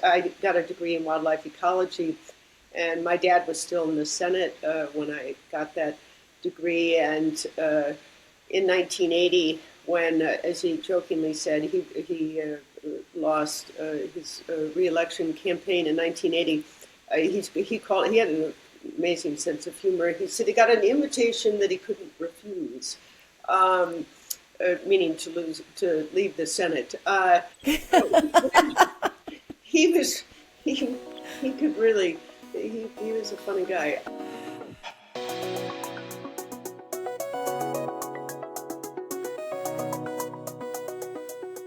I got a degree in wildlife ecology, and my dad was still in the Senate when I got that degree. And in 1980, when, as he jokingly said, he lost his reelection campaign in 1980, he had an amazing sense of humor. He said he got an invitation that he couldn't refuse. Meaning to leave the Senate. He was he he could really he was a funny guy.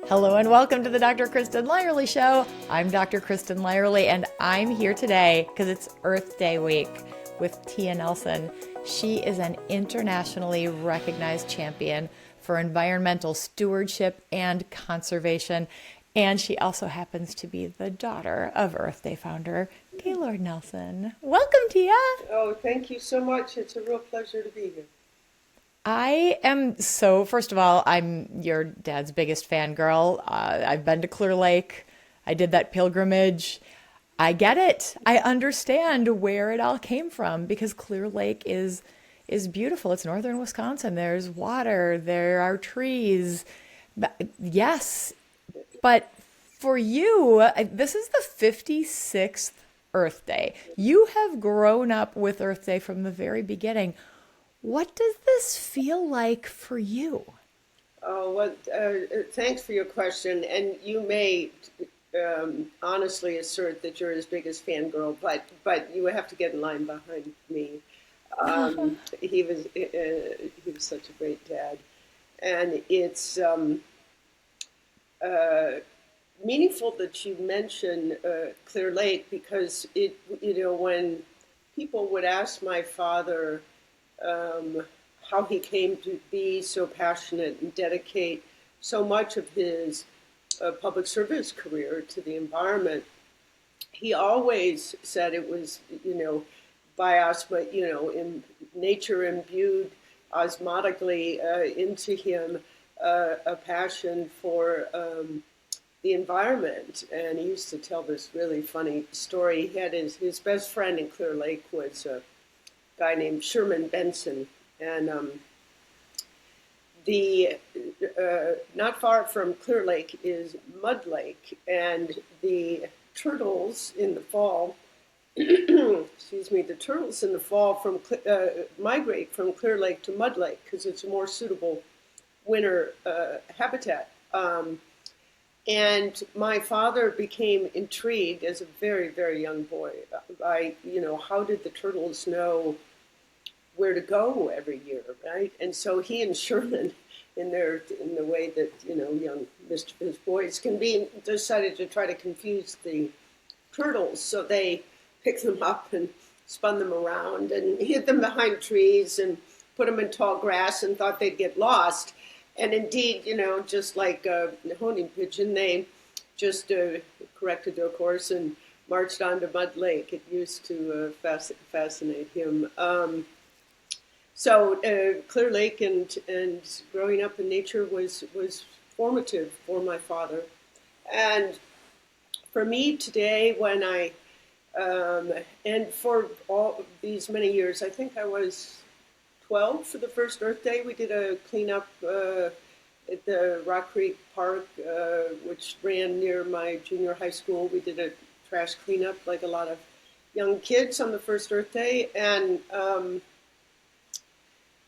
Hello and welcome to the Dr. Kristen Lyerly Show. I'm Dr. Kristen Lyerly and I'm here today because it's Earth Day week with Tia Nelson. She is an internationally recognized champion for environmental stewardship and conservation. And she also happens to be the daughter of Earth Day founder Gaylord Nelson. Welcome, Tia. Oh, thank you so much. It's a real pleasure to be here. First of all, I'm your dad's biggest fangirl. I've been to Clear Lake. I did that pilgrimage. I get it. I understand where it all came from because Clear Lake is beautiful. It's northern Wisconsin. There's water, there are trees. Yes, but for you, this is the 56th Earth Day. You have grown up with Earth Day from the very beginning. What does this feel like for you? Oh, well, thanks for your question. And you may honestly assert that you're his biggest fangirl, but you have to get in line behind me. He was such a great dad, and it's meaningful that you mention Clear Lake because when people would ask my father how he came to be so passionate and dedicate so much of his public service career to the environment, he always said it was, by us, but, in nature imbued osmotically into him a passion for the environment. And he used to tell this really funny story. He had his best friend in Clear Lake was a guy named Sherman Benson, and the not far from Clear Lake is Mud Lake, and the turtles in the fall, excuse me, the turtles in the fall migrate from Clear Lake to Mud Lake because it's a more suitable winter habitat. And my father became intrigued as a very, very young boy by, how did the turtles know where to go every year, right? And so he and Sherman, in the way that young mischievous boys can be, decided to try to confuse the turtles. So they picked them up and spun them around and hid them behind trees and put them in tall grass and thought they'd get lost. And indeed, just like a honing pigeon, they just corrected their course and marched on to Mud Lake. It used to fascinate him. So Clear Lake and growing up in nature was formative for my father. And for me today, when and for all these many years, I think I was 12 for the first Earth Day. We did a cleanup at the Rock Creek Park, which ran near my junior high school. We did a trash cleanup like a lot of young kids on the first Earth Day. And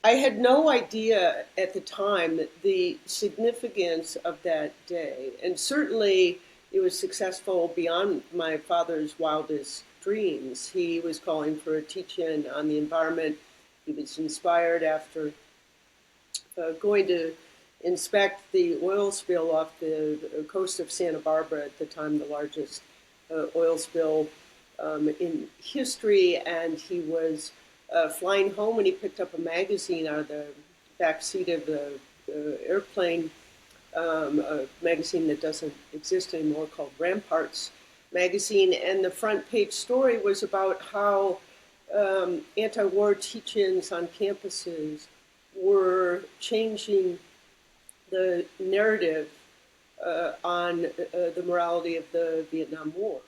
I had no idea at the time the significance of that day. And certainly it was successful beyond my father's wildest dreams. He was calling for a teach-in on the environment. He was inspired after going to inspect the oil spill off the coast of Santa Barbara, at the time the largest oil spill in history. And he was flying home, and he picked up a magazine out of the back seat of the airplane, a magazine that doesn't exist anymore called Ramparts magazine. And the front page story was about how anti-war teach-ins on campuses were changing the narrative on the morality of the Vietnam War.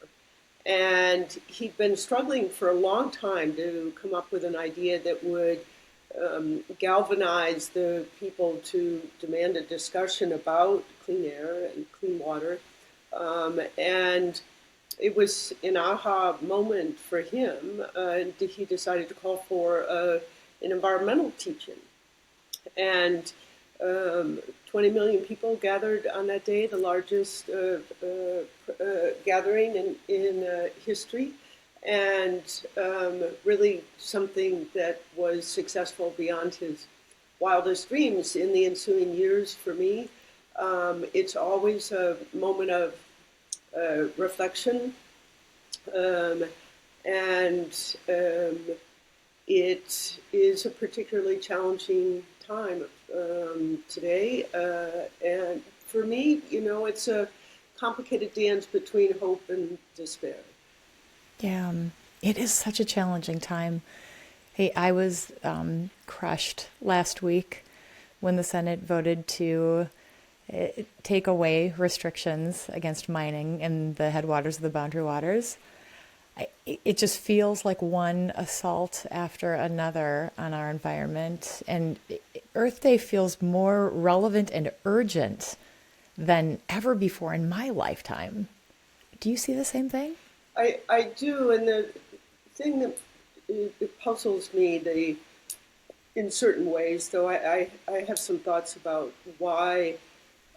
And he'd been struggling for a long time to come up with an idea that would galvanize the people to demand a discussion about clean air and clean water. And it was an aha moment for him. He decided to call for an environmental teach-in. And 20 million people gathered on that day, the largest gathering in history, and really something that was successful beyond his wildest dreams. In the ensuing years for me, it's always a moment of reflection, and it is a particularly challenging time today. And for me, it's a complicated dance between hope and despair. Yeah, it is such a challenging time. Hey, I was crushed last week when the Senate voted to take away restrictions against mining in the headwaters of the Boundary Waters. It just feels like one assault after another on our environment. And Earth Day feels more relevant and urgent than ever before in my lifetime. Do you see the same thing? I do, and the thing that it puzzles me in certain ways, though I have some thoughts about why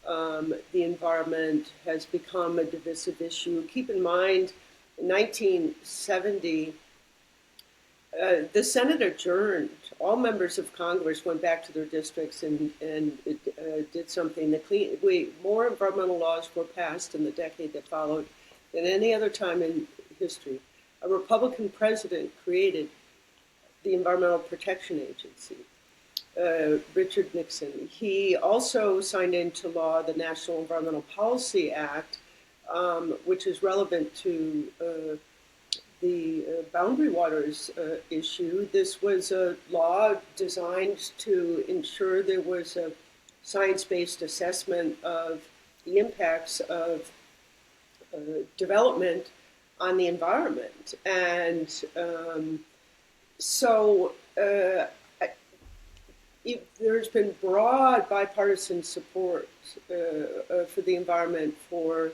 the environment has become a divisive issue. Keep in mind, in 1970, the Senate adjourned. All members of Congress went back to their districts and did something. More environmental laws were passed in the decade that followed than any other time in history. A Republican president created the Environmental Protection Agency, Richard Nixon. He also signed into law the National Environmental Policy Act, which is relevant to the boundary waters issue. This was a law designed to ensure there was a science-based assessment of the impacts of development on the environment. And there's been broad bipartisan support for the environment for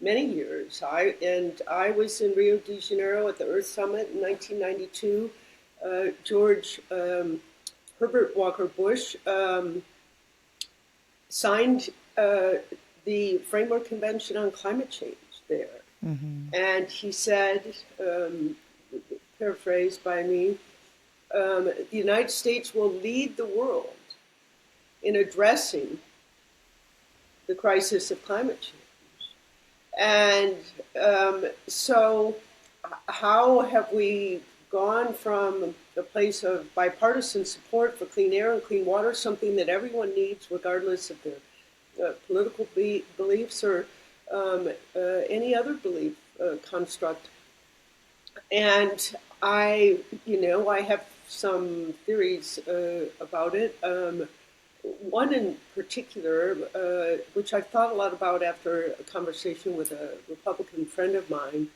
many years. I was in Rio de Janeiro at the Earth Summit in 1992. George Herbert Walker Bush signed the Framework Convention on Climate Change there. Mm-hmm. And he said, paraphrased by me, the United States will lead the world in addressing the crisis of climate change. And so how have we gone from a place of bipartisan support for clean air and clean water, something that everyone needs regardless of their political beliefs or any other belief construct. And I have some theories about it. One in particular, which I've thought a lot about after a conversation with a Republican friend of mine,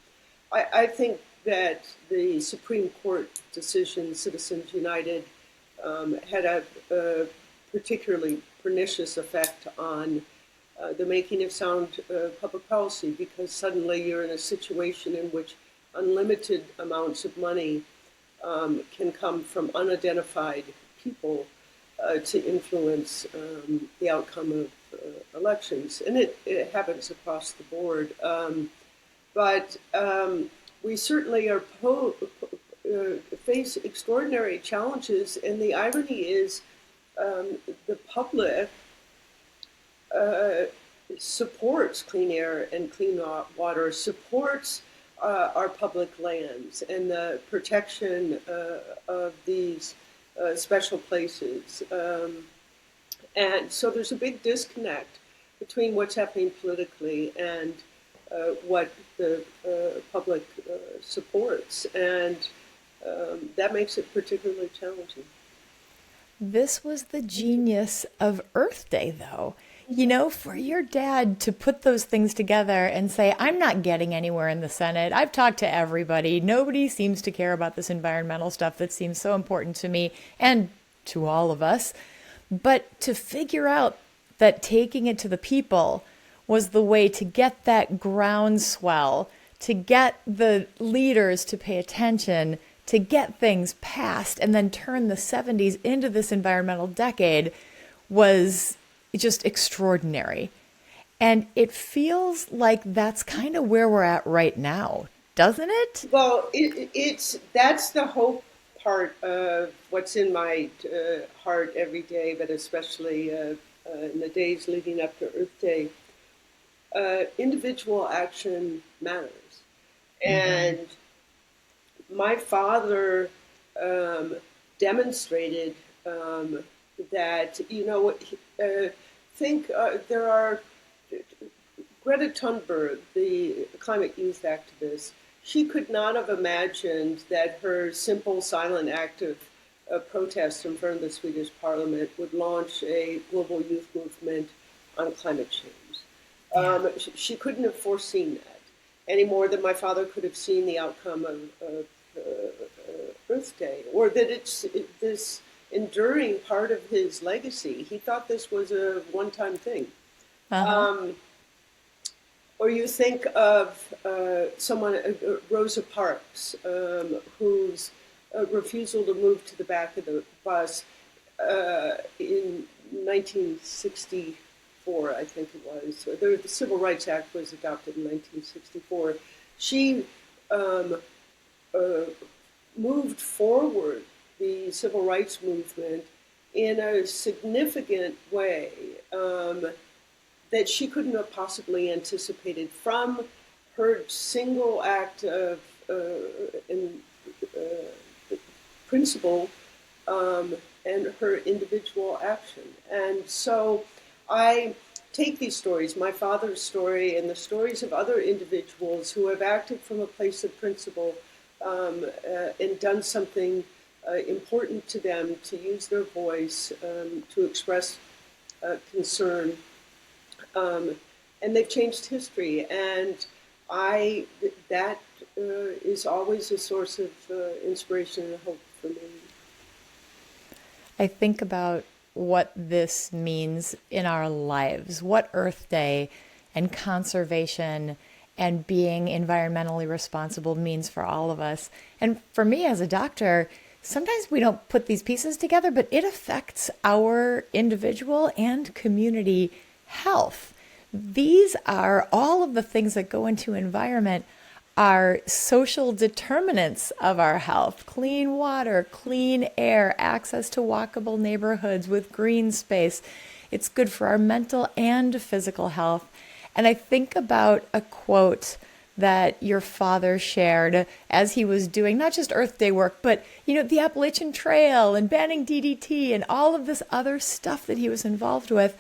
I think that the Supreme Court decision, Citizens United, had a particularly pernicious effect on the making of sound public policy, because suddenly you're in a situation in which unlimited amounts of money can come from unidentified people to influence the outcome of elections. And it happens across the board. But we certainly are face extraordinary challenges. And the irony is the public supports clean air and clean water, supports our public lands and the protection of these special places. And so there's a big disconnect between what's happening politically and what the public supports. And that makes it particularly challenging. This was the genius of Earth Day, though. For your dad to put those things together and say, I'm not getting anywhere in the Senate. I've talked to everybody. Nobody seems to care about this environmental stuff that seems so important to me and to all of us. But to figure out that taking it to the people was the way to get that groundswell, to get the leaders to pay attention, to get things passed, and then turn the 70s into this environmental decade was just extraordinary. And it feels like that's kind of where we're at right now, doesn't it? Well, it's that's the hope part of what's in my heart every day, but especially in the days leading up to Earth Day. Individual action matters, Mm-hmm. and my father demonstrated that think there are Greta Thunberg, the climate youth activist. She could not have imagined that her simple silent act of protest in front of the Swedish parliament would launch a global youth movement on climate change. Yeah. She couldn't have foreseen that any more than my father could have seen the outcome of Earth Day, or that this enduring part of his legacy. He thought this was a one-time thing. Uh-huh. Um, or you think of someone, Rosa Parks, whose refusal to move to the back of the bus in 1964, I think it was. The Civil Rights Act was adopted in 1964. She um, uh, moved forward the civil rights movement in a significant way that she couldn't have possibly anticipated from her single act of in, principle and her individual action. And so I take these stories, my father's story and the stories of other individuals who have acted from a place of principle and done something important to them, to use their voice, to express concern. And they've changed history. And I that is always a source of inspiration and hope for me. I think about what this means in our lives, what Earth Day and conservation and being environmentally responsible means for all of us. And for me as a doctor, sometimes we don't put these pieces together, but it affects our individual and community health. These are all of the things that go into environment are social determinants of our health. Clean water, clean air, access to walkable neighborhoods with green space. It's good for our mental and physical health. And I think about a quote that your father shared as he was doing not just Earth Day work, but the Appalachian Trail and banning DDT and all of this other stuff that he was involved with.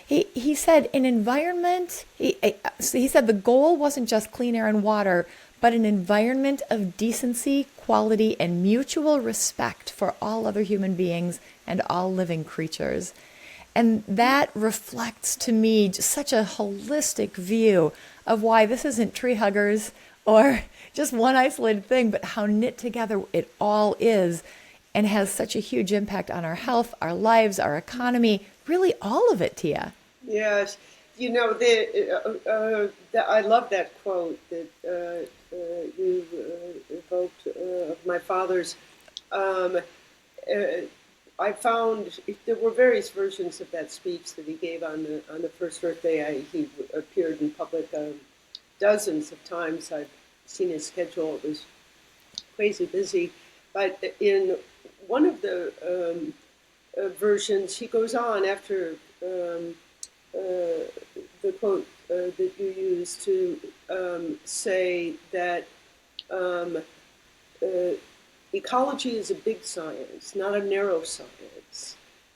He said an environment, he said the goal wasn't just clean air and water, but an environment of decency, quality, and mutual respect for all other human beings and all living creatures. And that reflects to me just such a holistic view of why this isn't tree huggers or just one isolated thing, but how knit together it all is and has such a huge impact on our health, our lives, our economy, really all of it, Tia. Yes, I love that quote that you evoked of my father's. Um, I found there were various versions of that speech that he gave on the first Earth Day. He appeared in public dozens of times. I've seen his schedule; it was crazy busy. But in one of the versions, he goes on after the quote that you used to say that um, uh, ecology is a big science, not a narrow science.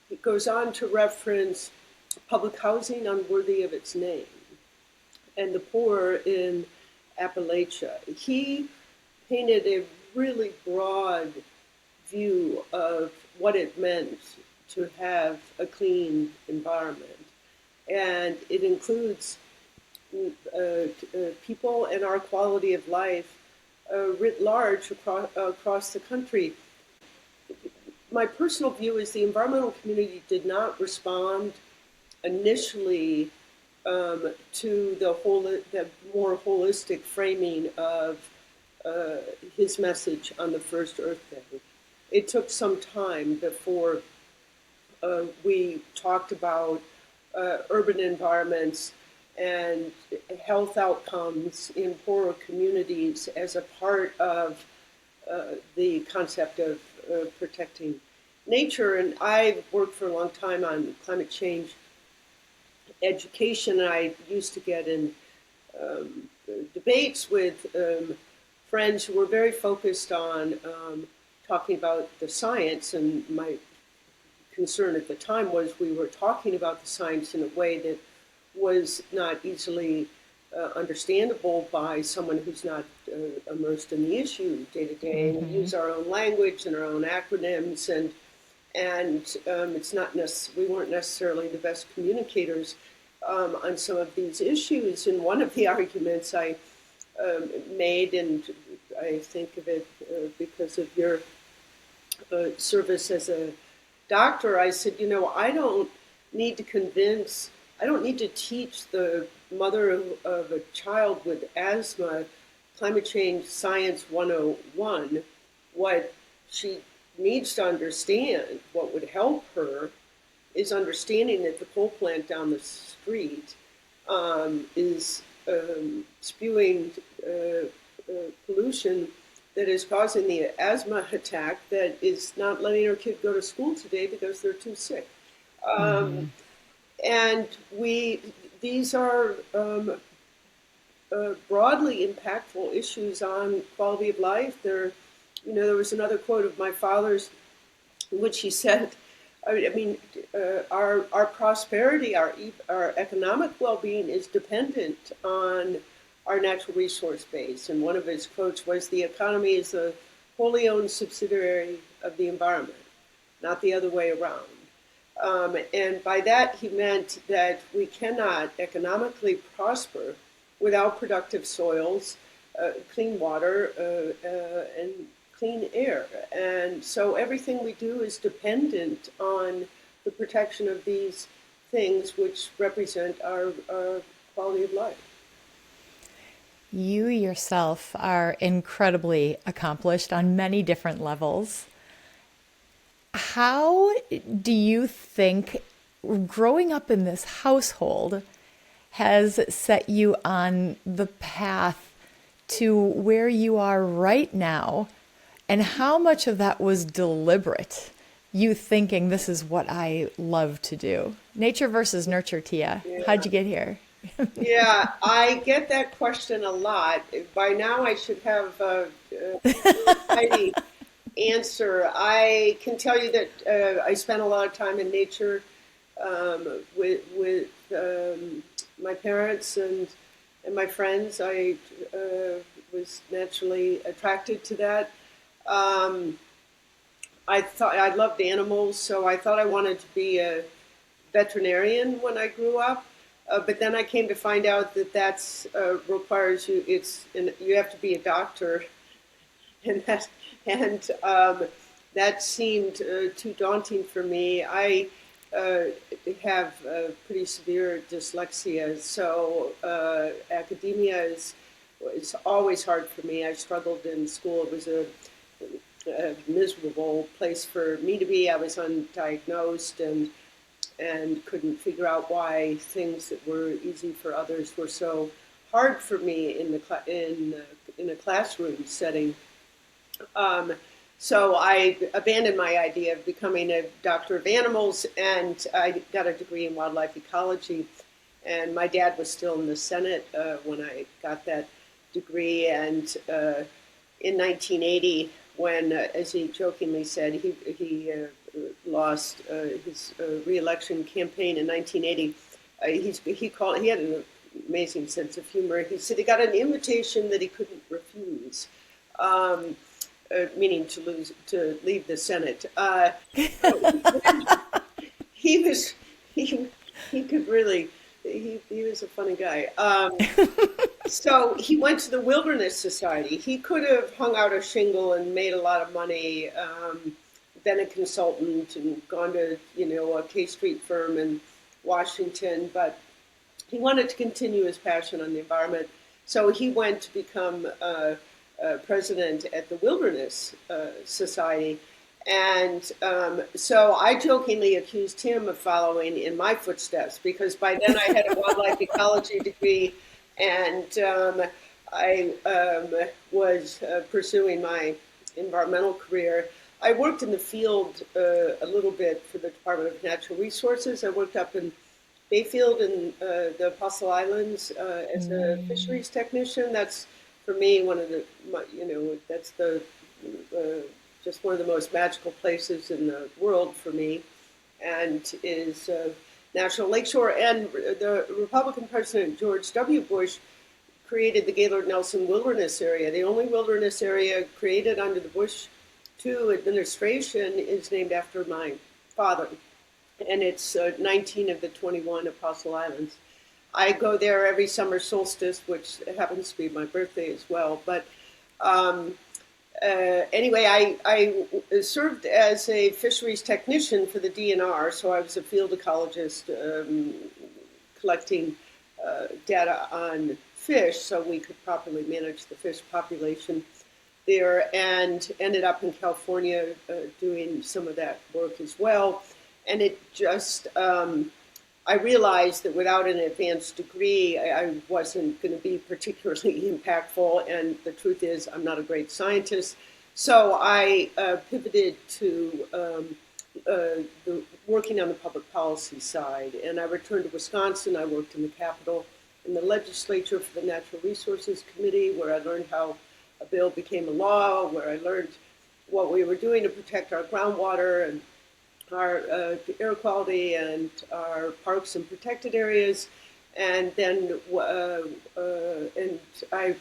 It goes on to reference public housing unworthy of its name and the poor in Appalachia. He painted a really broad view of what it meant to have a clean environment. and it includes people and our quality of life writ large across the country. My personal view is the environmental community did not respond initially to the more holistic framing of his message on the first Earth Day. It took some time before we talked about urban environments and health outcomes in poorer communities as a part of the concept of protecting nature. And I've worked for a long time on climate change education. I used to get in debates with friends who were very focused on talking about the science, and my concern at the time was we were talking about the science in a way that was not easily understandable by someone who's not immersed in the issue day to day. And we use our own language and our own acronyms, and it's not we weren't necessarily the best communicators on some of these issues. And one of the arguments I made, and I think of it because of your service as a doctor, I said, I don't need to teach the mother of a child with asthma climate change science 101. What she needs to understand, what would help her, is understanding that the coal plant down the street is spewing pollution that is causing the asthma attack that is not letting her kid go to school today because they're too sick. And these are broadly impactful issues on quality of life. There was another quote of my father's in which he said, our prosperity, our economic well-being is dependent on our natural resource base. And one of his quotes was, the economy is a wholly owned subsidiary of the environment, not the other way around. And by that, he meant that we cannot economically prosper without productive soils, clean water, and clean air. And so everything we do is dependent on the protection of these things which represent our quality of life. You yourself are incredibly accomplished on many different levels. How do you think growing up in this household has set you on the path to where you are right now? And how much of that was deliberate? You thinking, this is what I love to do. Nature versus nurture, Tia. Yeah. How'd you get here? Yeah, I get that question a lot. By now I should have a tidy answer. I can tell you that I spent a lot of time in nature with my parents and my friends. I was naturally attracted to that. I loved animals, so I thought I wanted to be a veterinarian when I grew up. But then I came to find out that that's requires you. You have to be a doctor, and that seemed too daunting for me. I have pretty severe dyslexia, so academia is always hard for me. I struggled in school. It was a miserable place for me to be. I was undiagnosed and couldn't figure out why things that were easy for others were so hard for me in a classroom setting. So I abandoned my idea of becoming a doctor of animals, and I got a degree in wildlife ecology. And my dad was still in the Senate when I got that degree. And in 1980, when, as he jokingly said, he lost his re-election campaign in 1980, he had an amazing sense of humor. He said he got an invitation that he couldn't refuse. Meaning to leave the Senate. He He could really, he was a funny guy. So he went to the Wilderness Society. He could have hung out a shingle and made a lot of money, been a consultant and gone to, a K Street firm in Washington, but he wanted to continue his passion on the environment. So he went to become president at the Wilderness Society. And so I jokingly accused him of following in my footsteps because by then I had a wildlife ecology degree and I was pursuing my environmental career. I worked in the field a little bit for the Department of Natural Resources. I worked up in Bayfield and the Apostle Islands as a fisheries technician. That's for me one of the, that's the just one of the most magical places in the world for me, and is National Lakeshore. And the Republican President George W. Bush created the Gaylord Nelson Wilderness Area. The only wilderness area created under the Bush II administration is named after my father, and it's 19 of the 21 Apostle Islands. I go there every summer solstice, which happens to be my birthday as well. But anyway, I served as a fisheries technician for the DNR, so I was a field ecologist collecting data on fish so we could properly manage the fish population there, and ended up in California doing some of that work as well. And it just, I realized that without an advanced degree, I wasn't going to be particularly impactful. And the truth is, I'm not a great scientist. So I pivoted to working on the public policy side. And I returned to Wisconsin. I worked in the Capitol, in the legislature for the Natural Resources Committee, where I learned how a bill became a law, where I learned what we were doing to protect our groundwater and our air quality and our parks and protected areas, and then and I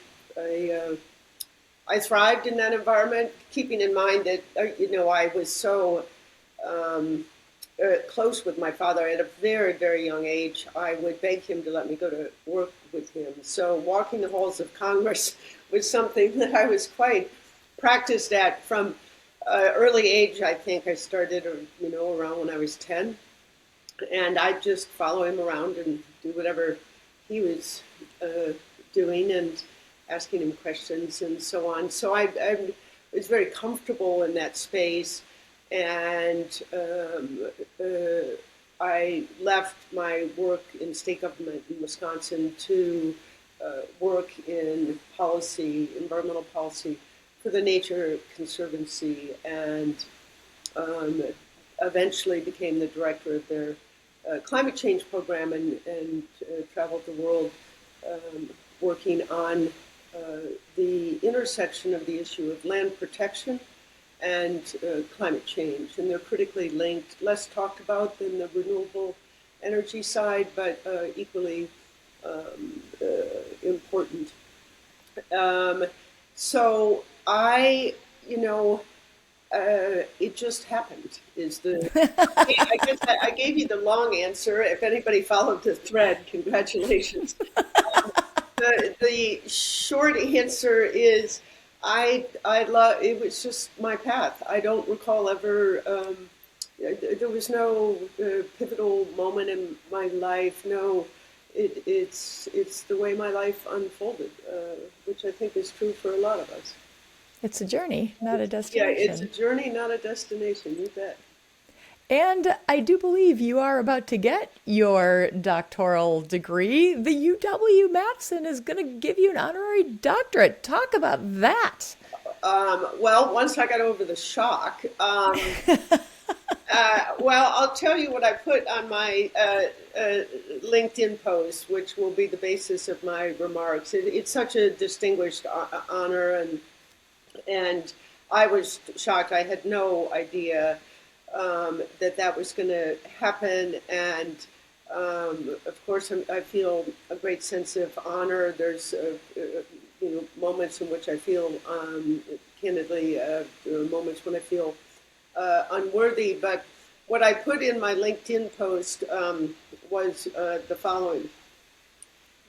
thrived in that environment, keeping in mind that I was so close with my father at a very, very young age. I would beg him to let me go to work with him. So walking the halls of Congress was something that I was quite practiced at from early age. I think I started, around when I was 10, and I'd just follow him around and do whatever he was doing and asking him questions and so on. So I was very comfortable in that space, and I left my work in state government in Wisconsin to work in policy, environmental policy, for the Nature Conservancy, and eventually became the director of their climate change program and traveled the world working on the intersection of the issue of land protection and climate change. And they're critically linked, less talked about than the renewable energy side, but equally important. So I, it just happened. I guess I gave you the long answer. If anybody followed the thread, congratulations. The short answer is it was just my path. I don't recall ever, there was no pivotal moment in my life. No, it's the way my life unfolded, which I think is true for a lot of us. It's a journey, not a destination. Yeah, it's a journey, not a destination. You bet. And I do believe you are about to get your doctoral degree. The UW-Madison is going to give you an honorary doctorate. Talk about that. Well, once I got over the shock, well, I'll tell you what I put on my LinkedIn post, which will be the basis of my remarks. It's such a distinguished honor, and I was shocked. I had no idea that was going to happen, and of course I feel a great sense of honor. There's moments in which I feel candidly, there are moments when I feel unworthy, but what I put in my LinkedIn post was the following: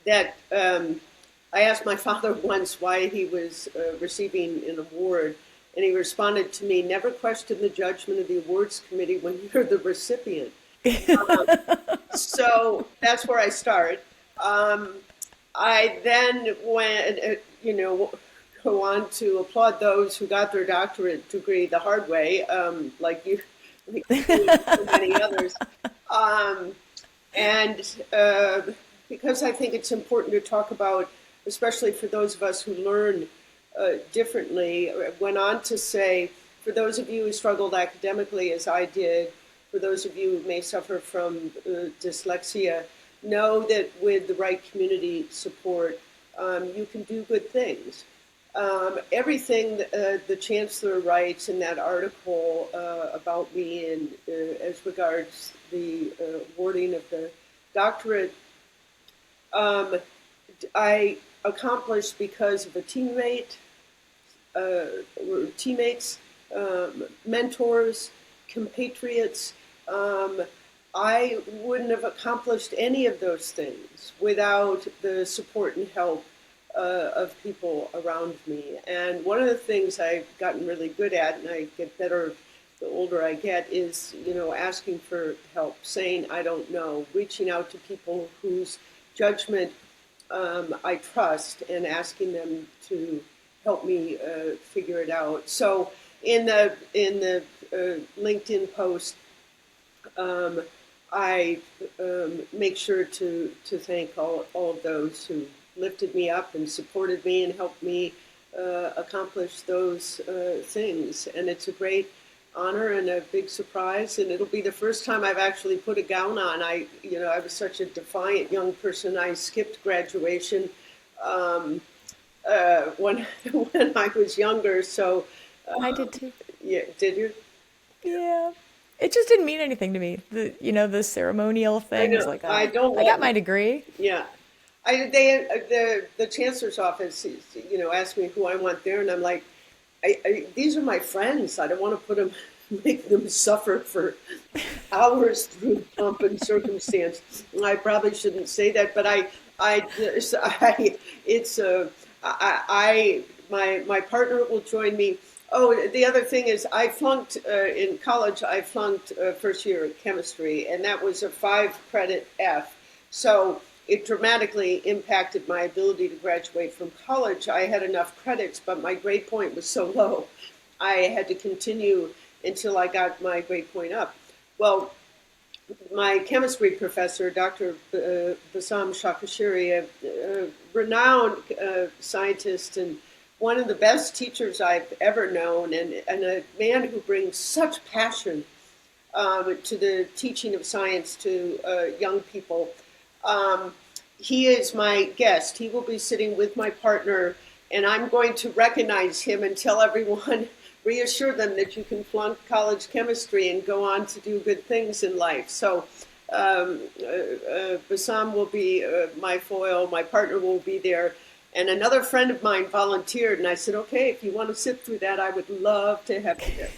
that I asked my father once why he was receiving an award, and he responded to me, "Never question the judgment of the awards committee when you're the recipient." So that's where I start. Um, I then went, go on to applaud those who got their doctorate degree the hard way, like you, like you and so many others. Um, and because I think it's important to talk about, especially for those of us who learn differently, went on to say, for those of you who struggled academically as I did, for those of you who may suffer from dyslexia, know that with the right community support, you can do good things. Everything the chancellor writes in that article about me and as regards the awarding of the doctorate, I accomplished because of a teammates, mentors, compatriots. I wouldn't have accomplished any of those things without the support and help of people around me. And one of the things I've gotten really good at, and I get better the older I get, is, asking for help, saying I don't know, reaching out to people whose judgment I trust, and asking them to help me figure it out. So in the LinkedIn post, I make sure to thank all of those who lifted me up and supported me and helped me accomplish those things. And it's a great honor and a big surprise. And it'll be the first time I've actually put a gown on. I was such a defiant young person. I skipped graduation when when I was younger. So I did too. yeah, did you? Yeah. It just didn't mean anything to me. The ceremonial I thing was know. like, I oh, don't I got let. my degree. Yeah. The chancellor's office, asked me who I want there, and I'm like, these are my friends. I don't want to make them suffer for hours through pomp and circumstance. I probably shouldn't say that, but my partner will join me. Oh, the other thing is, I flunked in college. I flunked first year chemistry, and that was a 5-credit F. So it dramatically impacted my ability to graduate from college. I had enough credits, but my grade point was so low, I had to continue until I got my grade point up. Well, my chemistry professor, Dr. Bassam Shakashiri, a renowned scientist and one of the best teachers I've ever known, and a man who brings such passion to the teaching of science to young people. He is my guest. He will be sitting with my partner, and I'm going to recognize him and tell everyone, reassure them that you can flunk college chemistry and go on to do good things in life. So Bassam will be my foil. My partner will be there. And another friend of mine volunteered, and I said, okay, if you want to sit through that, I would love to have you there.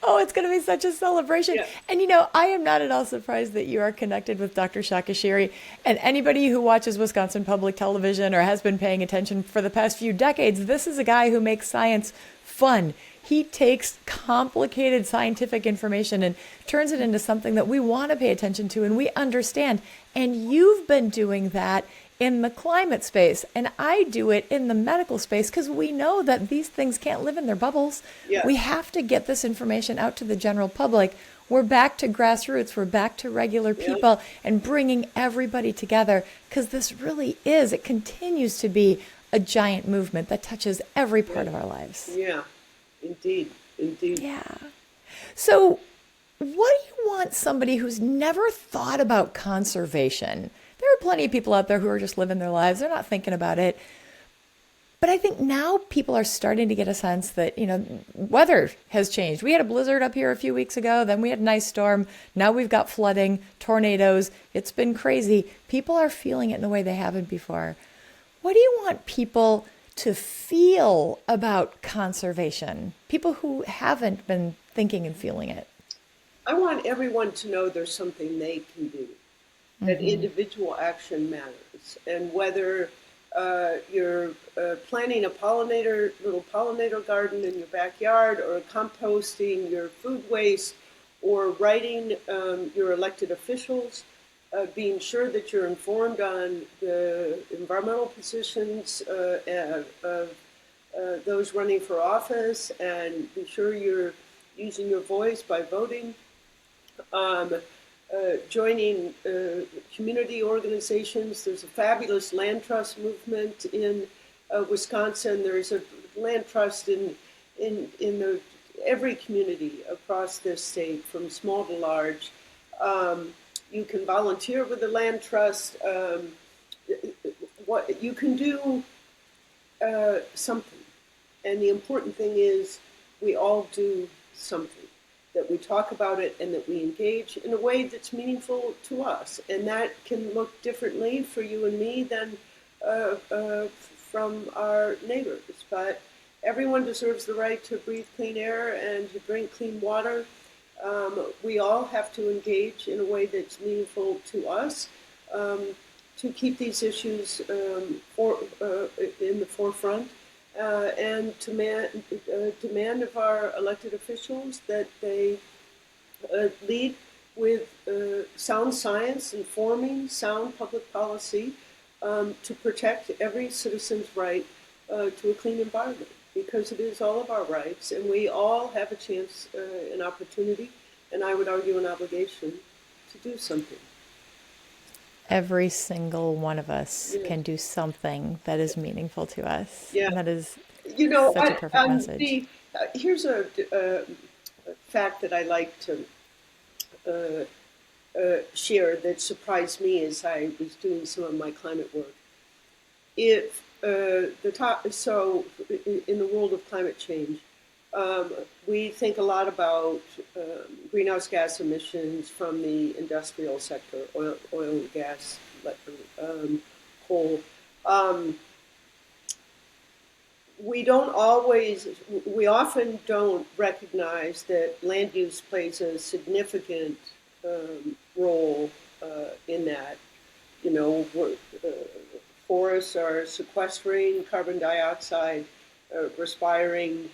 Oh, it's going to be such a celebration. Yeah. And I am not at all surprised that you are connected with Dr. Shakashiri. And anybody who watches Wisconsin Public Television or has been paying attention for the past few decades, this is a guy who makes science fun. He takes complicated scientific information and turns it into something that we want to pay attention to and we understand. And you've been doing that in the climate space, and I do it in the medical space because we know that these things can't live in their bubbles. Yeah. We have to get this information out to the general public. We're back to grassroots. We're back to regular people and bringing everybody together because this really is, it continues to be a giant movement that touches every part of our lives. Yeah, indeed. Yeah. So what do you want somebody who's never thought about conservation? There are plenty of people out there who are just living their lives. They're not thinking about it. But I think now people are starting to get a sense that, weather has changed. We had a blizzard up here a few weeks ago. Then we had an ice storm. Now we've got flooding, tornadoes. It's been crazy. People are feeling it in a way they haven't before. What do you want people to feel about conservation? People who haven't been thinking and feeling it. I want everyone to know there's something they can do, that individual action matters. And whether you're planting a little pollinator garden in your backyard, or composting your food waste, or writing your elected officials, being sure that you're informed on the environmental positions of those running for office, and be sure you're using your voice by voting. Um, Joining community organizations. There's a fabulous land trust movement in Wisconsin. There's a land trust in every community across this state, from small to large. You can volunteer with the land trust. What you can do something, and the important thing is we all do something, that we talk about it and that we engage in a way that's meaningful to us. And that can look differently for you and me than from our neighbors. But everyone deserves the right to breathe clean air and to drink clean water. We all have to engage in a way that's meaningful to us, to keep these issues in the forefront. And demand of our elected officials that they lead with sound science, informing sound public policy, to protect every citizen's right to a clean environment, because it is all of our rights, and we all have a chance, an opportunity, and I would argue an obligation to do something. Every single one of us Yeah. can do something that is meaningful to us. Yeah. And that is such a I, perfect message. here's a fact that I like to share that surprised me as I was doing some of my climate work. If in the world of climate change, we think a lot about greenhouse gas emissions from the industrial sector, oil and gas, coal. We often don't recognize that land use plays a significant role in that. You know, forests are sequestering carbon dioxide, respiring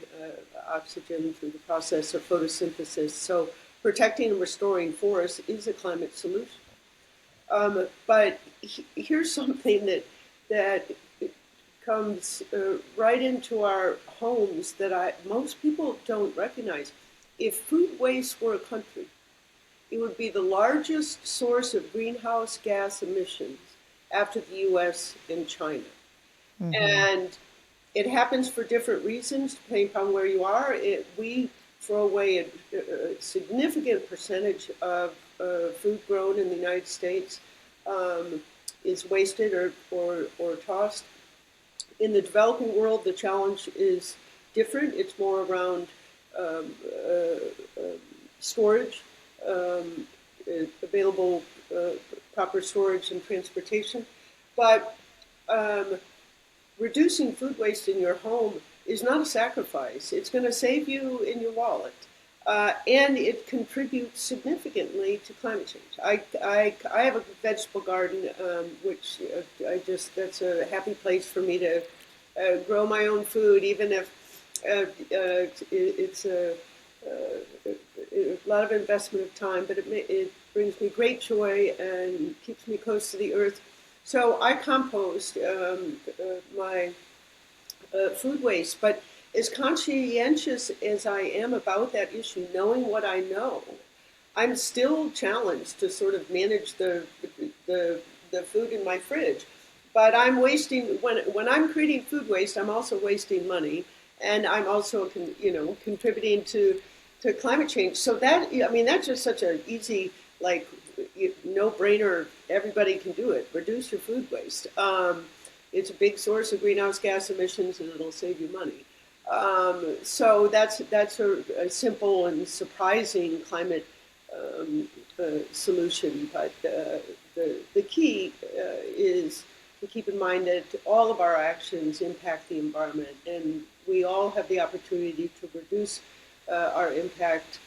oxygen through the process of photosynthesis. So protecting and restoring forests is a climate solution. But here's something that comes right into our homes that most people don't recognize. If food waste were a country, it would be the largest source of greenhouse gas emissions after the U.S. and China. Mm-hmm. And it happens for different reasons, depending upon where you are. We throw away a significant percentage of food grown in the United States is wasted or tossed. In the developing world, the challenge is different. It's more around storage, available proper storage and transportation. But reducing food waste in your home is not a sacrifice. It's going to save you in your wallet. And it contributes significantly to climate change. I have a vegetable garden, which that's a happy place for me to grow my own food, even if it's a lot of investment of time, but it brings me great joy and keeps me close to the earth. So I compost my food waste, but as conscientious as I am about that issue, knowing what I know, I'm still challenged to sort of manage the food in my fridge. But I'm wasting, when I'm creating food waste, I'm also wasting money, and I'm also contributing to climate change. So that's just such an easy, no-brainer. Everybody can do it. Reduce your food waste. It's a big source of greenhouse gas emissions, and it'll save you money. So that's a simple and surprising climate solution. But the key is to keep in mind that all of our actions impact the environment, and we all have the opportunity to reduce our impact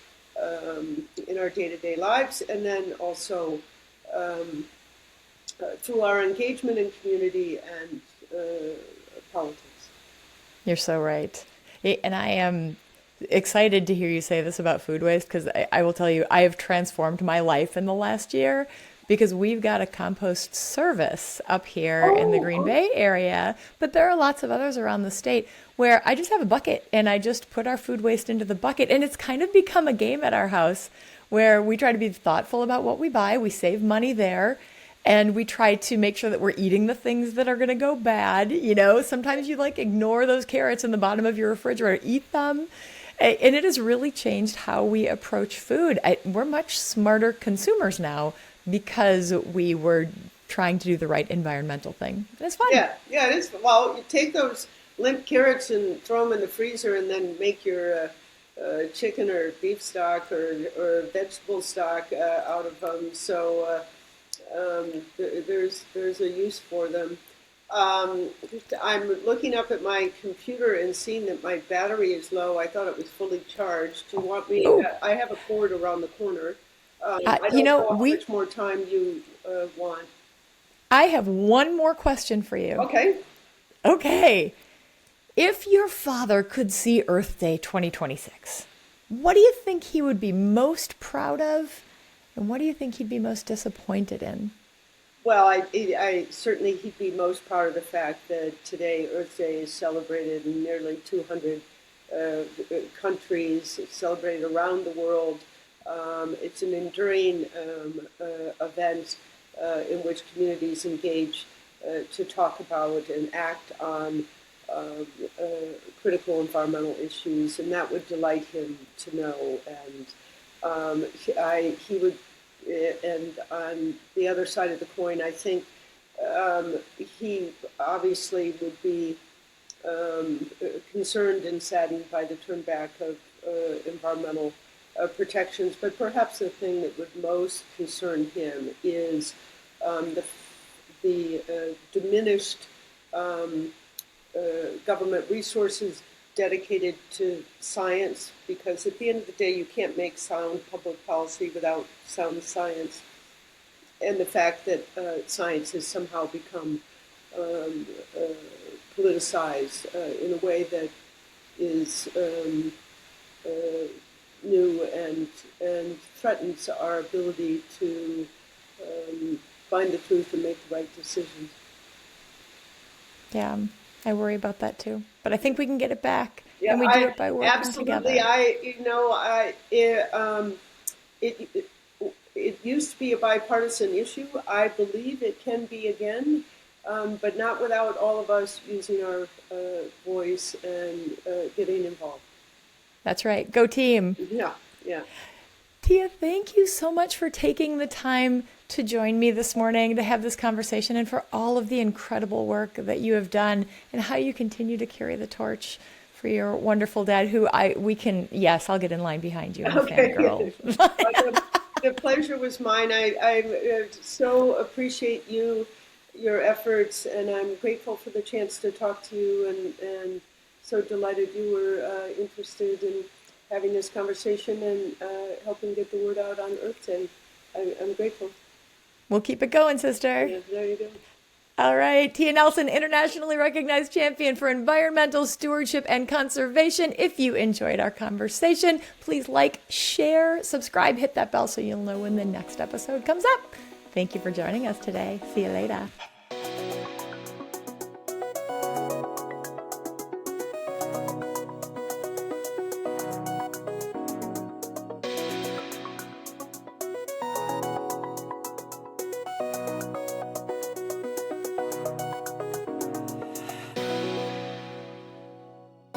in our day-to-day lives, and then also through our engagement in community and politics. You're so right. And I am excited to hear you say this about food waste because I will tell you, I have transformed my life in the last year because we've got a compost service up here in the Green Bay area, but there are lots of others around the state where I just have a bucket and I just put our food waste into the bucket. And it's kind of become a game at our house where we try to be thoughtful about what we buy. We save money there. And we try to make sure that we're eating the things that are going to go bad. You know, sometimes you like ignore those carrots in the bottom of your refrigerator, eat them. And it has really changed how we approach food. We're much smarter consumers now because we were trying to do the right environmental thing. It's fun. Yeah, it is. Well, you take those limp carrots and throw them in the freezer and then make your chicken or beef stock or vegetable stock out of them. So there's a use for them. I'm looking up at my computer and seeing that my battery is low. I thought it was fully charged. Do you want me? I have a cord around the corner. I don't know how much more time you want. I have one more question for you. Okay. Okay. If your father could see Earth Day 2026, what do you think he would be most proud of? And what do you think he'd be most disappointed in? Well, I certainly he'd be most proud of the fact that today Earth Day is celebrated in nearly 200 countries. It's celebrated around the world. It's an enduring event in which communities engage to talk about and act on critical environmental issues, and that would delight him to know. And he would. And on the other side of the coin, I think he obviously would be concerned and saddened by the turn back of environmental protections. But perhaps the thing that would most concern him is the diminished government resources dedicated to science, because at the end of the day, you can't make sound public policy without sound science. And the fact that science has somehow become politicized in a way that is new and threatens our ability to find the truth and make the right decisions. Yeah. I worry about that too, but I think we can get it back, yeah, and we do it by working together. It used to be a bipartisan issue. I believe it can be again, but not without all of us using our voice and getting involved. That's right. Go team. Yeah. Tia, thank you so much for taking the time to join me this morning to have this conversation, and for all of the incredible work that you have done and how you continue to carry the torch for your wonderful dad, who yes, I'll get in line behind you. I'm a fangirl. The pleasure was mine. I so appreciate your efforts, and I'm grateful for the chance to talk to you, and so delighted you were interested in having this conversation and helping get the word out on Earth Day. I'm grateful. We'll keep it going, sister. Yeah, there you go. All right. Tia Nelson, internationally recognized champion for environmental stewardship and conservation. If you enjoyed our conversation, please like, share, subscribe, hit that bell so you'll know when the next episode comes up. Thank you for joining us today. See you later.